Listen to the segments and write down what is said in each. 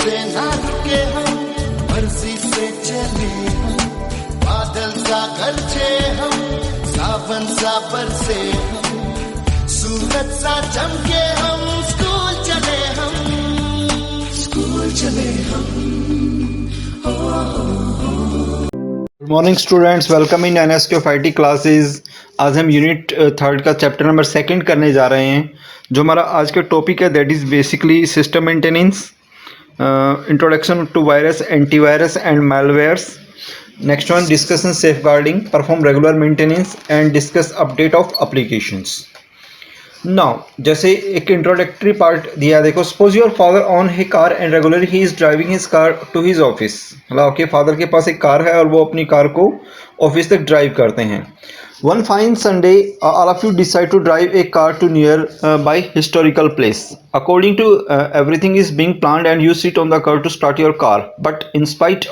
से ना रुके हम, मर्जी से चले हम, बादल सा गरजे हम, सावन सा बरसे हम, सूरज सा चमके हम, स्कूल चले हम, स्कूल चले हम। Good morning students, welcome in NSK of IT classes. आज हम यूनिट 3 का चैप्टर नंबर 2 करने जा रहे हैं। जो हमारा आज का टॉपिक है that is basically system maintenance, introduction to virus, antivirus and malwares। Next one discussion safeguarding, perform regular maintenance and discuss update of applications. Now जैसे एक इंट्रोडक्टरी पार्ट दिया, देखो suppose your father own he car and regularly he is driving his car to his office. मतलब आपके father के पास एक car है और वो अपनी कार को ऑफिस तक ड्राइव करते हैं। One fine Sunday all of you decide to drive a car to near by historical place. According to everything is being planned and you sit on the car to start your car, but in spite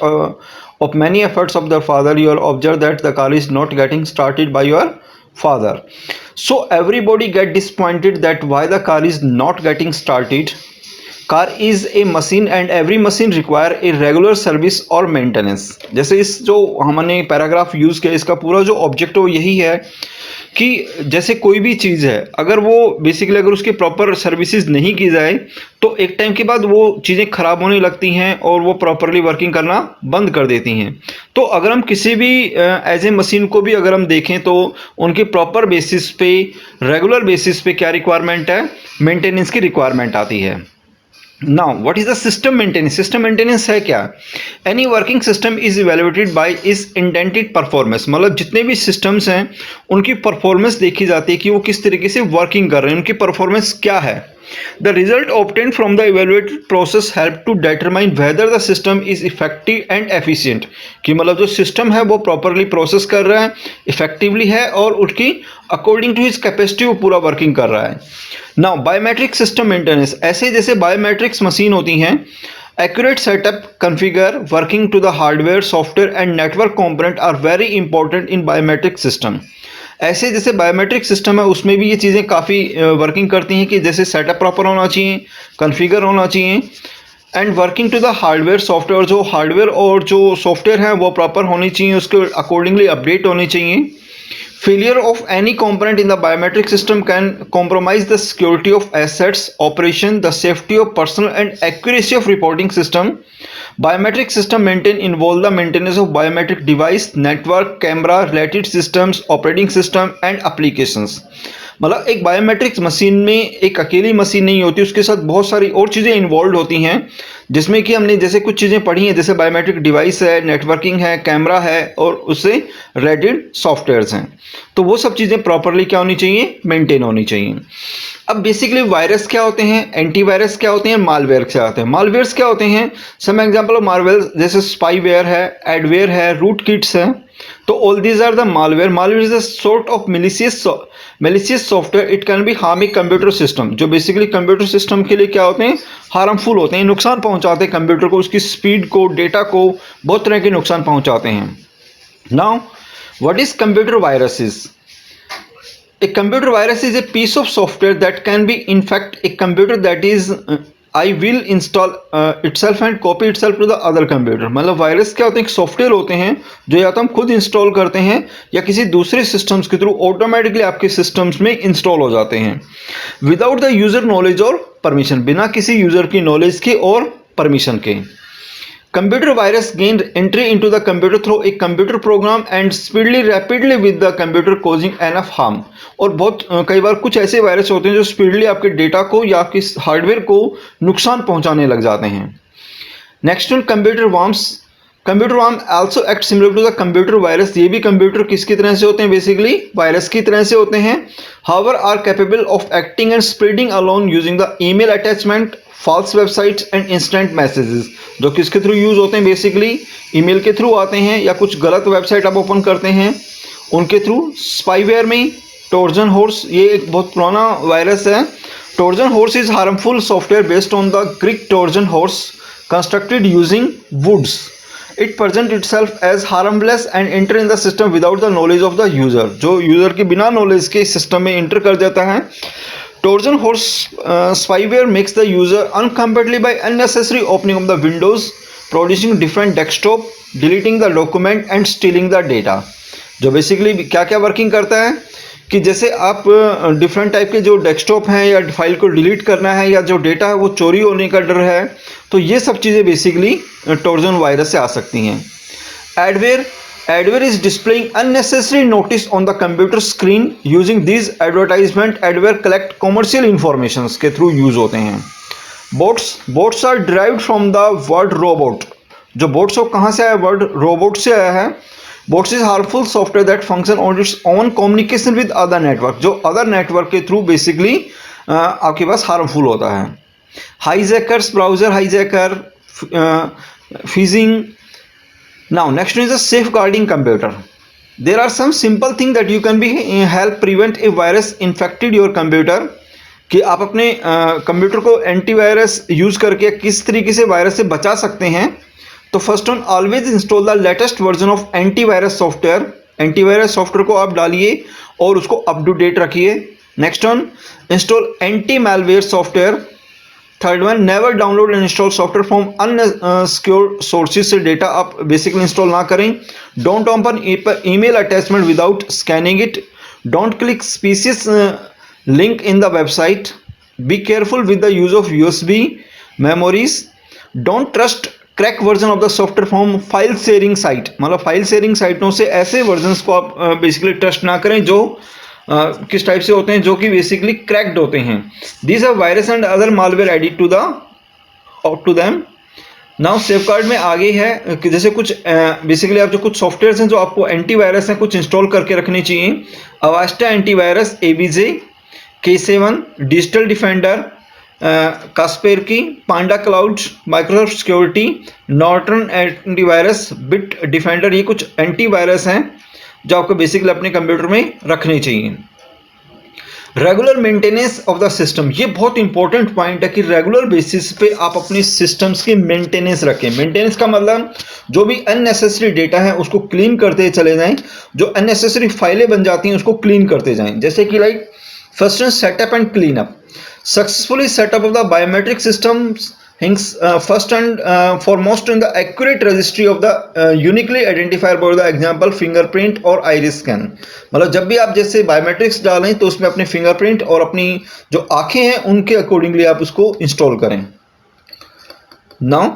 of many efforts of the father, you will observe that the car is not getting started by your father. So everybody get disappointed that why the car is not getting started. Car is a machine and every machine require a regular service और maintenance. जैसे इस जो हमने paragraph use किया, इसका पूरा जो objective यही है कि जैसे कोई भी चीज़ है, अगर वो बेसिकली अगर उसकी प्रॉपर सर्विसेज नहीं की जाए तो एक टाइम के बाद वो चीज़ें ख़राब होने लगती हैं और वो प्रॉपरली वर्किंग करना बंद कर देती हैं। तो अगर हम किसी भी एज ए मशीन को भी अगर हम देखें तो उनके प्रॉपर बेसिस पे, रेगुलर बेसिस पे क्या रिक्वायरमेंट है, मेंटेनेंस की रिक्वायरमेंट आती है। Now, what is the system maintenance? System maintenance है क्या? Any working system is evaluated by its intended performance। मतलब जितने भी systems हैं उनकी performance देखी जाती है कि वो किस तरीके से working कर रहे हैं, उनकी performance क्या है। The result obtained from the evaluated process help to determine whether the system is effective and efficient। कि मतलब जो system है वो properly process कर रहा है, effectively है और उसकी according to his capacity वो पूरा working कर रहा है। Now biometric system maintenance, ऐसे जैसे biometrics मशीन होती हैं, accurate setup, configure, working to the hardware, software and network component are very important in biometric system। ऐसे जैसे बायोमेट्रिक सिस्टम है उसमें भी ये चीज़ें काफ़ी वर्किंग करती हैं कि जैसे सेटअप प्रॉपर होना चाहिए, कॉन्फ़िगर होना चाहिए and working to the hardware software. जो हार्डवेयर और जो सॉफ्टवेयर है वो प्रॉपर होनी चाहिए, उसके अकॉर्डिंगली अपडेट होनी चाहिए। Failure of any component in the biometric system can compromise the security of assets, operation, the safety of personnel and accuracy of reporting system. Biometric system involve the maintenance of biometric device, network, camera, related systems, operating system and applications। मतलब एक biometrics machine में एक अकेली machine नहीं होती, उसके साथ बहुत सारी और चीज़ें इन्वॉल्व होती हैं, जिसमें कि हमने जैसे कुछ चीज़ें पढ़ी हैं, जैसे बायोमेट्रिक डिवाइस है, नेटवर्किंग है, कैमरा है और उससे रेडिड सॉफ्टवेयर्स हैं। तो वो सब चीज़ें प्रॉपरली क्या होनी चाहिए, मेंटेन होनी चाहिए। अब बेसिकली वायरस क्या होते हैं, एंटीवायरस क्या होते हैं, मालवेयर क्या होते हैं। मालवेयर्स क्या होते हैं, सम एग्जांपल ऑफ मालवेयर जैसे स्पाईवेयर है, एडवेयर है, रूट किट्स है। तो all these are the malware. Malware is a sort of malicious software, it can be harm a computer system. जो बेसिकली कंप्यूटर सिस्टम के लिए क्या होते हैं, हार्मफुल होते हैं, नुकसान पहुंचाते हैं कंप्यूटर को, उसकी स्पीड को, डेटा को, बहुत तरह के नुकसान पहुंचाते हैं। Now what is computer viruses? A computer virus is a piece of software that can be infect a computer that is I will install itself and copy itself to the other computer। मतलब virus क्या होते हैं, software होते हैं जो या तो हम खुद इंस्टॉल करते हैं या किसी दूसरे सिस्टम्स के थ्रू ऑटोमेटिकली आपके सिस्टम्स में इंस्टॉल हो जाते हैं विदाउट द यूजर नॉलेज और परमिशन, बिना किसी यूजर की नॉलेज के और परमिशन के। Computer virus gained entry into the computer through a computer program and speedily rapidly with the computer causing enough harm। और बहुत कई बार कुछ ऐसे वायरस होते हैं जो स्पीडली आपके डेटा को या आपके हार्डवेयर को नुकसान पहुंचाने लग जाते हैं। Next one computer worms. Computer worm also act similar to the computer virus. ये भी कंप्यूटर किसकी तरह से होते हैं, बेसिकली वायरस की तरह से होते हैं। However are capable of acting and spreading alone using the email attachment, false websites and instant messages. जो किसके थ्रू यूज होते हैं, बेसिकली ईमेल के थ्रू आते हैं या कुछ गलत वेबसाइट आप ओपन करते हैं उनके थ्रू। स्पाईवेयर में ट्रोजन हॉर्स, ये एक बहुत पुराना वायरस है। Trojan horse is harmful software based on the Greek Trojan horse constructed using woods. It present itself as harmless and enter in the system without the knowledge of the user. जो user के बिना knowledge के system में enter कर जाता है Trojan horse spyware makes the user uncompatible by unnecessary opening of the windows, producing different desktop, deleting the document and stealing the data. जो basically क्या क्या वर्किंग करता है कि जैसे आप डिफरेंट टाइप के जो डेस्कटॉप हैं या फाइल को डिलीट करना है या जो डेटा है वो चोरी होने का डर है, तो ये सब चीज़ें बेसिकली ट्रोजन वायरस से आ सकती हैं. Adware is displaying unnecessary notice on the computer screen using these advertisement. Adware collect commercial informations के थ्रू यूज होते हैं. Bots are derived from the word robot. जो bots हो कहाँ से आया? वर्ड रोबोट से आया है. Bots is harmful software that function on its own communication with other network. जो other network के थ्रू बेसिकली आपके पास हार्मफुल होता है. Hijackers, browser hijacker, phishing. Now next one is a safeguarding computer. There are some simple things that you can be help prevent a virus infected your computer. कि आप अपने computer को antivirus use करके किस तरीके से वायरस से बचा सकते हैं. तो first one, always install the latest version of antivirus software. Antivirus software को आप डालिए और उसको अप टू डेट रखिए. Next one, install anti malware software. Third one, never download and install software from unsecure sources से data आप basically install ना करें. Don't open email attachment without scanning it. Don't click specious link in the website. Be careful with the use of USB memories. Don't trust crack version of the software from file sharing site. मतलब file sharing साइटों से ऐसे versions को आप basically trust ना करें जो किस टाइप से होते हैं, जो कि बेसिकली क्रैक्ड होते हैं. These are virus and other malware added to them. Now safeguard में आगे है कि जैसे कुछ बेसिकली आप जो कुछ सॉफ्टवेयर हैं जो आपको एंटीवायरस हैं कुछ इंस्टॉल करके रखने चाहिए. Avast antivirus, AVG, K7, digital defender, Kaspersky, panda cloud, Microsoft security, Norton antivirus, Bitdefender. ये कुछ एंटीवायरस हैं जो आपको बेसिकली अपने कंप्यूटर में रखने चाहिए. Regular maintenance of the system, ये बहुत इंपॉर्टेंट पॉइंट है कि रेगुलर बेसिस पे आप अपने सिस्टम्स की मेंटेनेंस रखें. मेंटेनेंस का मतलब जो भी अननेसेसरी डेटा है उसको क्लीन करते चले जाएं, जो अननेसेसरी फाइलें बन जाती हैं उसको क्लीन करते जाएं. जैसे कि like first one, setup and clean up. Successfully setup of the biometric systems hinges first and foremost in the accurate registry of the uniquely identifier for the example fingerprint और iris scan. मतलब जब भी आप जैसे biometrics डालें तो उसमें अपने फिंगरप्रिंट और अपनी जो आंखें हैं उनके अकॉर्डिंगली आप उसको इंस्टॉल करें. नाउ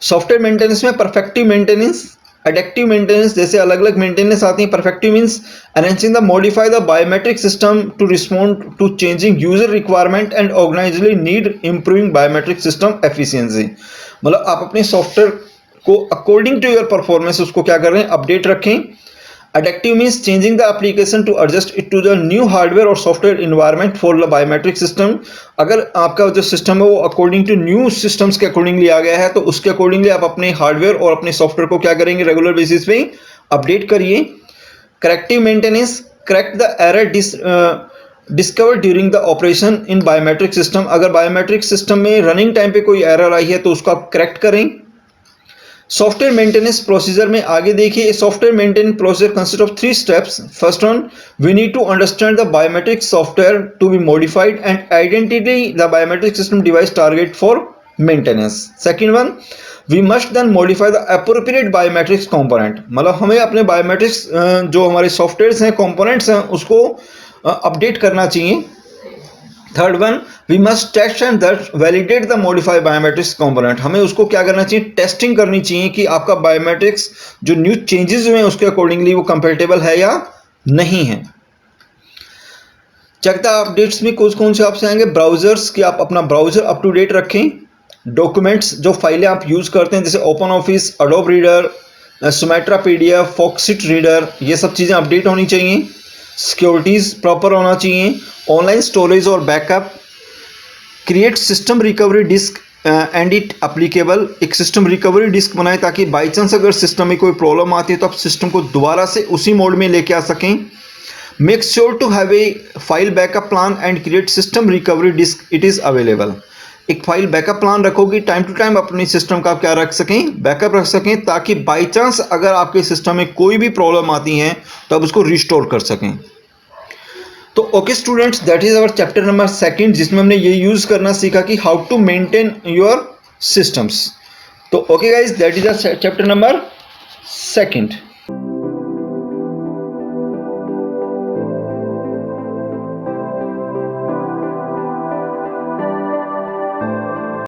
सॉफ्टवेयर मेंटेनेंस में परफेक्टिव मेंटेनेंस, एडेक्टिव मेंटेनेंस, जैसे अलग अलग मेंटेनेंस आती हैं. Perfective means enhancing the modify the biometric system to respond to changing user requirement and organisationally need improving biometric system efficiency. मतलब आप अपने सॉफ्टवेयर को अकॉर्डिंग टू योर परफॉर्मेंस उसको क्या कर रहे हैं, अपडेट रखें. Adaptive means changing the application to adjust it to the new hardware or software environment for the biometric system. अगर आपका जो सिस्टम है वो अकॉर्डिंग टू न्यू सिस्टम्स के अकॉर्डिंगली आ गया है तो उसके अकॉर्डिंगली आप अपने हार्डवेयर और अपने सॉफ्टवेयर को क्या करेंगे, रेगुलर बेसिस पे अपडेट करिए. Corrective maintenance, correct the error discover during the operation in biometric system. अगर बायोमेट्रिक सिस्टम में रनिंग टाइम पे कोई एरर आई है तो उसको आप करेक्ट करें. सॉफ्टवेयर मेंटेनेंस प्रोसीजर में आगे देखिए. Software maintenance procedure consist of 3 steps. First one, we need to understand the biometric software to be modified and identity the biometric system device target for maintenance. Second one, we must then modify the appropriate biometrics component. मतलब हमें अपने biometrics जो हमारे software हैं, components हैं, उसको update करना चाहिए. Third one, we must test and validate the modified biometrics component. हमें उसको क्या करना चाहिए, टेस्टिंग करनी चाहिए कि आपका बायोमेट्रिक्स जो न्यू चेंजेस हुए हैं उसके अकॉर्डिंगली वो कंपेटेबल है या नहीं है. चेक द अपडेट्स में कौन से आपसे आएंगे. ब्राउजर्स कि आप अपना ब्राउजर अप टू डेट रखें. डॉक्यूमेंट्स जो फाइलें आप यूज करते हैं जैसे OpenOffice, Adobe Reader, Sumatra PDF, Foxit Reader, ये सब चीज़ें अपडेट होनी चाहिए. सिक्योरिटीज़ प्रॉपर होना चाहिए. ऑनलाइन स्टोरेज और बैकअप. Create system recovery disk and it applicable. एक सिस्टम रिकवरी डिस्क बनाए ताकि बाई चांस अगर सिस्टम में कोई प्रॉब्लम आती है तो आप सिस्टम को दोबारा से उसी मोड में लेके आ सकें. Make sure to have a file backup plan and create system recovery disk it is available. एक फाइल बैकअप प्लान रखोगी, टाइम टू टाइम अपनी सिस्टम का आप क्या रख सकें, बैकअप रख सकें, ताकि बाई चांस अगर आपके सिस्टम में कोई भी प्रॉब्लम आती है तो आप उसको रिस्टोर कर सकें. तो okay students, that is our chapter number 2 जिसमें हमने ये यूज करना सीखा कि how to maintain your systems. तो okay guys, that is chapter number 2।